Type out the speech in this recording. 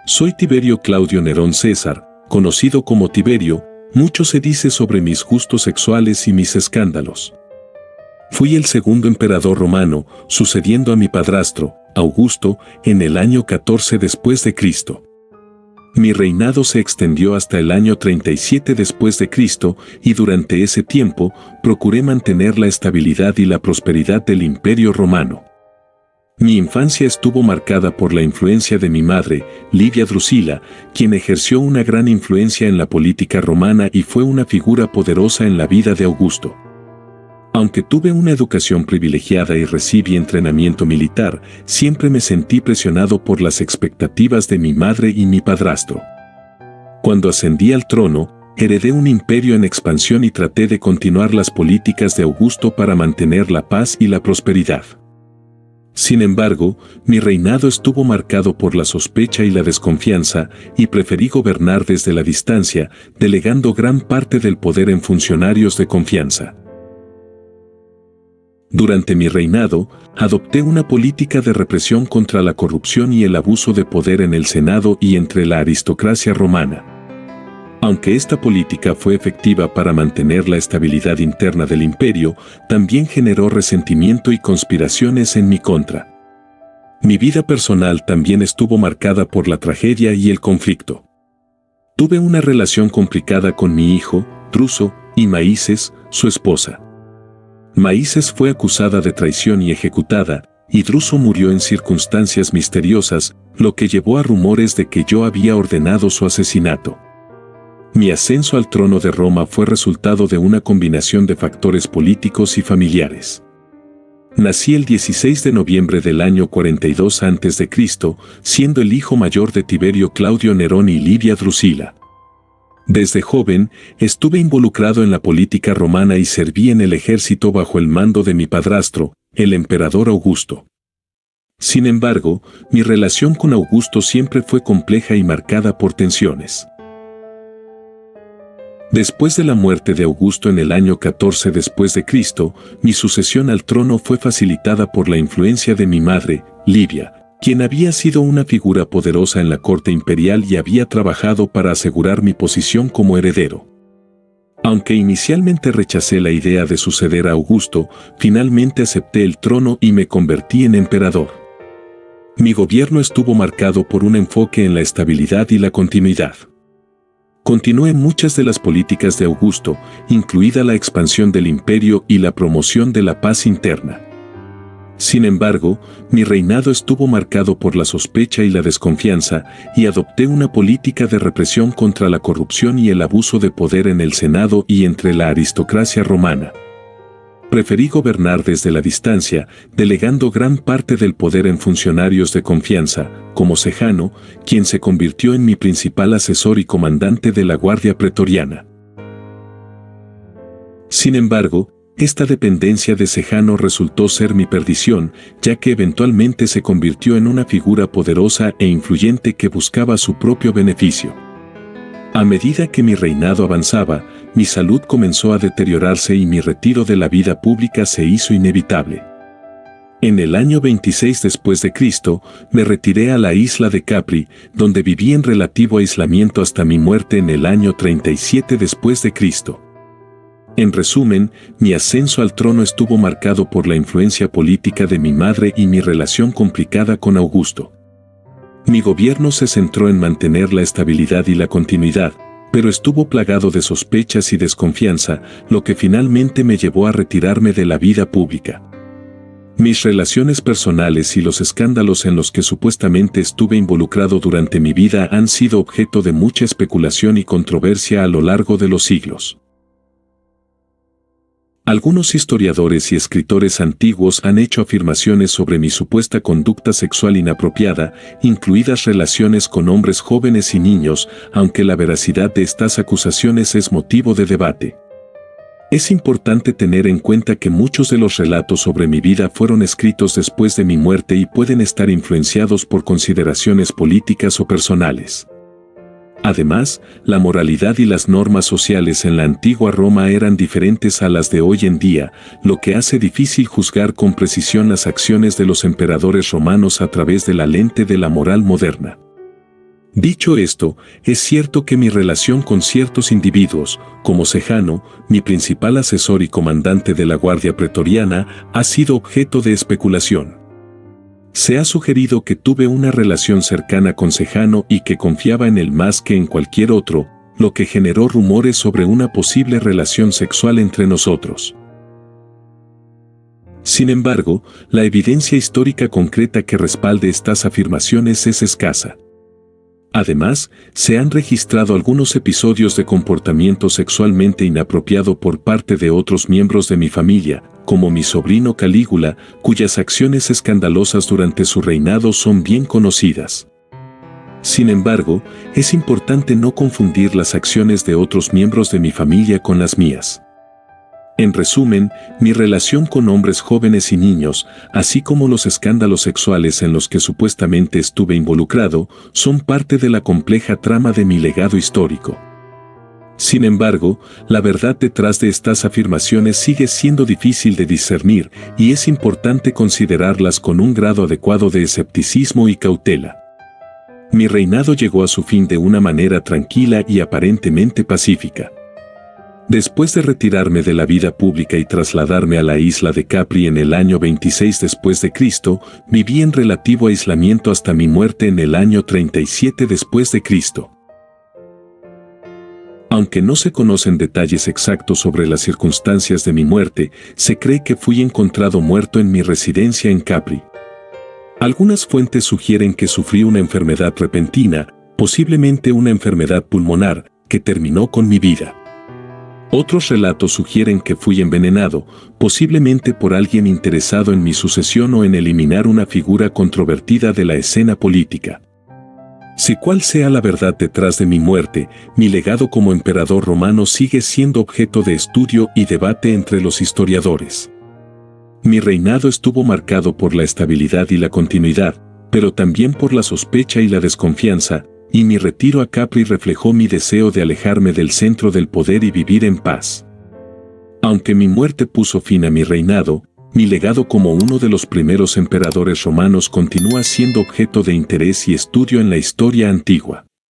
Soy Tiberio Claudio Nerón César, conocido como Tiberio. Mucho se dice sobre mis gustos sexuales y mis escándalos. Fui el segundo emperador romano, sucediendo a mi padrastro, Augusto, en el año 14 después de Cristo. Mi reinado se extendió hasta el año 37 después de Cristo, y durante ese tiempo procuré mantener la estabilidad y la prosperidad del Imperio Romano. Mi infancia estuvo marcada por la influencia de mi madre, Livia Drusila, quien ejerció una gran influencia en la política romana y fue una figura poderosa en la vida de Augusto. Aunque tuve una educación privilegiada y recibí entrenamiento militar, siempre me sentí presionado por las expectativas de mi madre y mi padrastro. Cuando ascendí al trono, heredé un imperio en expansión y traté de continuar las políticas de Augusto para mantener la paz y la prosperidad. Sin embargo, mi reinado estuvo marcado por la sospecha y la desconfianza, y preferí gobernar desde la distancia, delegando gran parte del poder en funcionarios de confianza. Durante mi reinado, adopté una política de represión contra la corrupción y el abuso de poder en el Senado y entre la aristocracia romana. Aunque esta política fue efectiva para mantener la estabilidad interna del imperio, también generó resentimiento y conspiraciones en mi contra. Mi vida personal también estuvo marcada por la tragedia y el conflicto. Tuve una relación complicada con mi hijo, Druso, y Maíces, su esposa. Maíces fue acusada de traición y ejecutada, y Druso murió en circunstancias misteriosas, lo que llevó a rumores de que yo había ordenado su asesinato. Mi ascenso al trono de Roma fue resultado de una combinación de factores políticos y familiares. Nací el 16 de noviembre del año 42 a.C., siendo el hijo mayor de Tiberio Claudio Nerón y Livia Drusila. Desde joven, estuve involucrado en la política romana y serví en el ejército bajo el mando de mi padrastro, el emperador Augusto. Sin embargo, mi relación con Augusto siempre fue compleja y marcada por tensiones. Después de la muerte de Augusto en el año 14 después de Cristo, mi sucesión al trono fue facilitada por la influencia de mi madre, Livia, quien había sido una figura poderosa en la corte imperial y había trabajado para asegurar mi posición como heredero. Aunque inicialmente rechacé la idea de suceder a Augusto, finalmente acepté el trono y me convertí en emperador. Mi gobierno estuvo marcado por un enfoque en la estabilidad y la continuidad. Continué muchas de las políticas de Augusto, incluida la expansión del imperio y la promoción de la paz interna. Sin embargo, mi reinado estuvo marcado por la sospecha y la desconfianza, y adopté una política de represión contra la corrupción y el abuso de poder en el Senado y entre la aristocracia romana. Preferí gobernar desde la distancia, delegando gran parte del poder en funcionarios de confianza, como Sejano, quien se convirtió en mi principal asesor y comandante de la Guardia Pretoriana. Sin embargo, esta dependencia de Sejano resultó ser mi perdición, ya que eventualmente se convirtió en una figura poderosa e influyente que buscaba su propio beneficio. A medida que mi reinado avanzaba, mi salud comenzó a deteriorarse y mi retiro de la vida pública se hizo inevitable. En el año 26 después de Cristo, me retiré a la isla de Capri, donde viví en relativo aislamiento hasta mi muerte en el año 37 después de Cristo. En resumen, mi ascenso al trono estuvo marcado por la influencia política de mi madre y mi relación complicada con Augusto. Mi gobierno se centró en mantener la estabilidad y la continuidad, pero estuvo plagado de sospechas y desconfianza, lo que finalmente me llevó a retirarme de la vida pública. Mis relaciones personales y los escándalos en los que supuestamente estuve involucrado durante mi vida han sido objeto de mucha especulación y controversia a lo largo de los siglos. Algunos historiadores y escritores antiguos han hecho afirmaciones sobre mi supuesta conducta sexual inapropiada, incluidas relaciones con hombres jóvenes y niños, aunque la veracidad de estas acusaciones es motivo de debate. Es importante tener en cuenta que muchos de los relatos sobre mi vida fueron escritos después de mi muerte y pueden estar influenciados por consideraciones políticas o personales. Además, la moralidad y las normas sociales en la antigua Roma eran diferentes a las de hoy en día, lo que hace difícil juzgar con precisión las acciones de los emperadores romanos a través de la lente de la moral moderna. Dicho esto, es cierto que mi relación con ciertos individuos, como Sejano, mi principal asesor y comandante de la Guardia Pretoriana, ha sido objeto de especulación. Se ha sugerido que tuve una relación cercana con Sejano y que confiaba en él más que en cualquier otro, lo que generó rumores sobre una posible relación sexual entre nosotros. Sin embargo, la evidencia histórica concreta que respalde estas afirmaciones es escasa. Además, se han registrado algunos episodios de comportamiento sexualmente inapropiado por parte de otros miembros de mi familia, como mi sobrino Calígula, cuyas acciones escandalosas durante su reinado son bien conocidas. Sin embargo, es importante no confundir las acciones de otros miembros de mi familia con las mías. En resumen, mi relación con hombres jóvenes y niños, así como los escándalos sexuales en los que supuestamente estuve involucrado, son parte de la compleja trama de mi legado histórico. Sin embargo, la verdad detrás de estas afirmaciones sigue siendo difícil de discernir y es importante considerarlas con un grado adecuado de escepticismo y cautela. Mi reinado llegó a su fin de una manera tranquila y aparentemente pacífica. Después de retirarme de la vida pública y trasladarme a la isla de Capri en el año 26 después de Cristo, viví en relativo aislamiento hasta mi muerte en el año 37 después de Cristo. Aunque no se conocen detalles exactos sobre las circunstancias de mi muerte, se cree que fui encontrado muerto en mi residencia en Capri. Algunas fuentes sugieren que sufrí una enfermedad repentina, posiblemente una enfermedad pulmonar, que terminó con mi vida. Otros relatos sugieren que fui envenenado, posiblemente por alguien interesado en mi sucesión o en eliminar una figura controvertida de la escena política. Si cual sea la verdad detrás de mi muerte, mi legado como emperador romano sigue siendo objeto de estudio y debate entre los historiadores. Mi reinado estuvo marcado por la estabilidad y la continuidad, pero también por la sospecha y la desconfianza, y mi retiro a Capri reflejó mi deseo de alejarme del centro del poder y vivir en paz. Aunque mi muerte puso fin a mi reinado, mi legado como uno de los primeros emperadores romanos continúa siendo objeto de interés y estudio en la historia antigua.